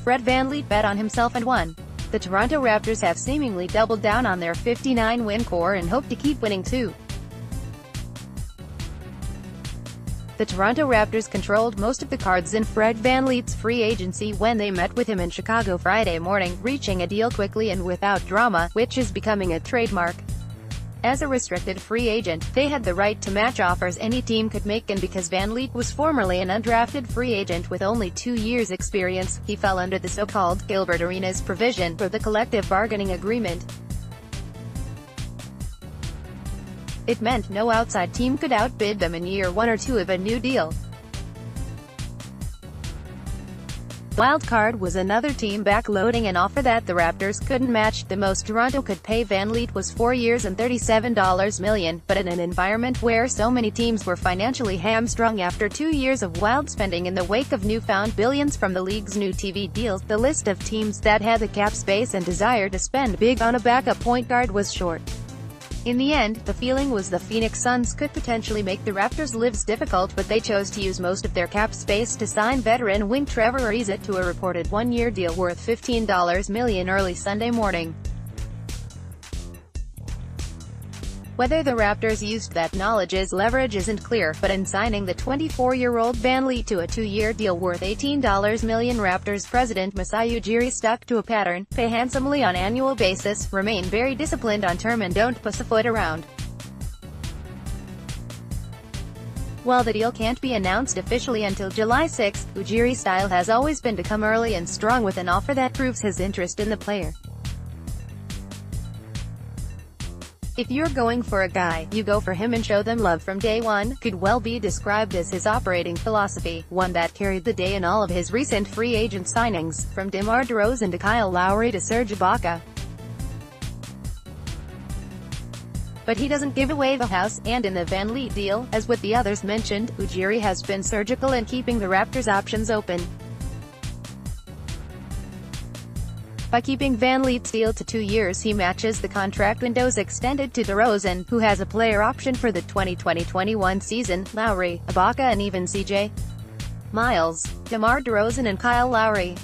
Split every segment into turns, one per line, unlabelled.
Fred VanVleet bet on himself and won. The Toronto Raptors have seemingly doubled down on their 59-win core and hope to keep winning too. The Toronto Raptors controlled most of the cards in Fred VanVleet's free agency when they met with him in Chicago Friday morning, reaching a deal quickly and without drama, which is becoming a trademark. As a restricted free agent, they had the right to match offers any team could make, and because VanVleet was formerly an undrafted free agent with only 2 years' experience, he fell under the so-called Gilbert Arenas provision for the collective bargaining agreement. It meant no outside team could outbid them in year 1 or 2 of a new deal. Wildcard was another team backloading an offer that the Raptors couldn't match. The most Toronto could pay VanVleet was 4 years and $37 million, but in an environment where so many teams were financially hamstrung after 2 years of wild spending in the wake of newfound billions from the league's new TV deals, the list of teams that had the cap space and desire to spend big on a backup point guard was short. In the end, the feeling was the Phoenix Suns could potentially make the Raptors' lives difficult, but they chose to use most of their cap space to sign veteran wing Trevor Ariza to a reported 1-year deal worth $15 million early Sunday morning. Whether the Raptors used that knowledge as leverage isn't clear, but in signing the 24-year-old VanVleet to a 2-year deal worth $18 million, Raptors president Masai Ujiri stuck to a pattern: pay handsomely on annual basis, remain very disciplined on term, and don't pussyfoot around. While the deal can't be announced officially until July 6, Ujiri's style has always been to come early and strong with an offer that proves his interest in the player. "If you're going for a guy, you go for him and show them love from day one," could well be described as his operating philosophy, one that carried the day in all of his recent free agent signings, from DeMar DeRozan to Kyle Lowry to Serge Ibaka. But he doesn't give away the house, and in the VanVleet deal, as with the others mentioned, Ujiri has been surgical in keeping the Raptors' options open. By keeping VanVleet's deal to 2 years, he matches the contract windows extended to DeRozan, who has a player option for the 2020-21 season, Lowry, Ibaka, and even CJ Miles, DeMar DeRozan and Kyle Lowry.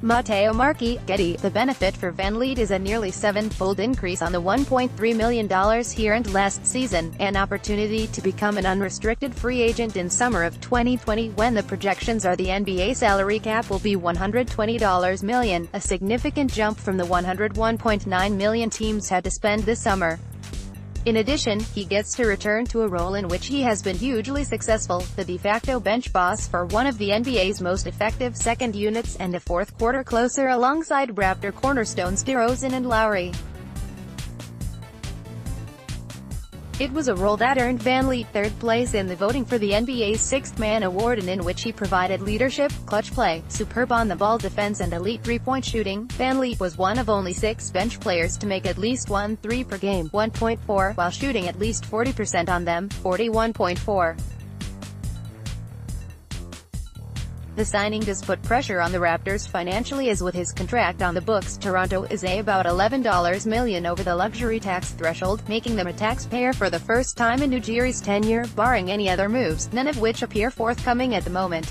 Matteo Marchi, Getty. The benefit for VanVleet is a nearly 7-fold increase on the $1.3 million he earned last season, an opportunity to become an unrestricted free agent in summer of 2020 when the projections are the NBA salary cap will be $120 million, a significant jump from the $101.9 million teams had to spend this summer. In addition, he gets to return to a role in which he has been hugely successful, the de facto bench boss for one of the NBA's most effective second units, and a fourth quarter closer alongside Raptor cornerstones DeRozan and Lowry. It was a role that earned VanVleet third place in the voting for the NBA's Sixth Man Award, and in which he provided leadership, clutch play, superb on-the-ball defense, and elite three-point shooting. VanVleet was one of only 6 bench players to make at least 1 3 per game, 1.4, while shooting at least 40% on them, 41.4. The signing does put pressure on the Raptors financially, as with his contract on the books, Toronto is about $11 million over the luxury tax threshold, making them a taxpayer for the first time in Ujiri's tenure, barring any other moves, none of which appear forthcoming at the moment.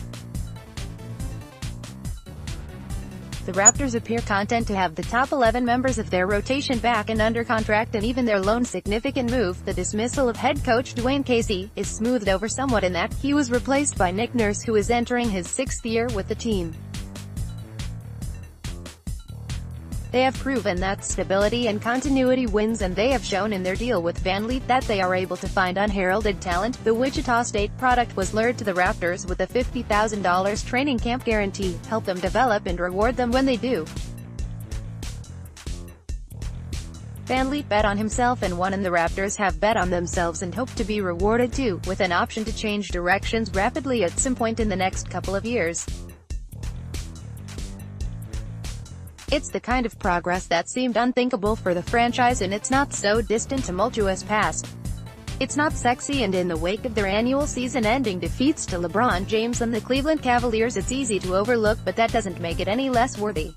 The Raptors appear content to have the top 11 members of their rotation back and under contract, and even their lone significant move, the dismissal of head coach Dwayne Casey, is smoothed over somewhat in that he was replaced by Nick Nurse, who is entering his 6th year with the team. They have proven that stability and continuity wins, and they have shown in their deal with VanVleet that they are able to find unheralded talent. The Wichita State product was lured to the Raptors with a $50,000 training camp guarantee, help them develop and reward them when they do. VanVleet bet on himself and won, and the Raptors have bet on themselves and hope to be rewarded too, with an option to change directions rapidly at some point in the next couple of years. It's the kind of progress that seemed unthinkable for the franchise in its not-so-distant tumultuous past. It's not sexy, and in the wake of their annual season-ending defeats to LeBron James and the Cleveland Cavaliers, it's easy to overlook, but that doesn't make it any less worthy.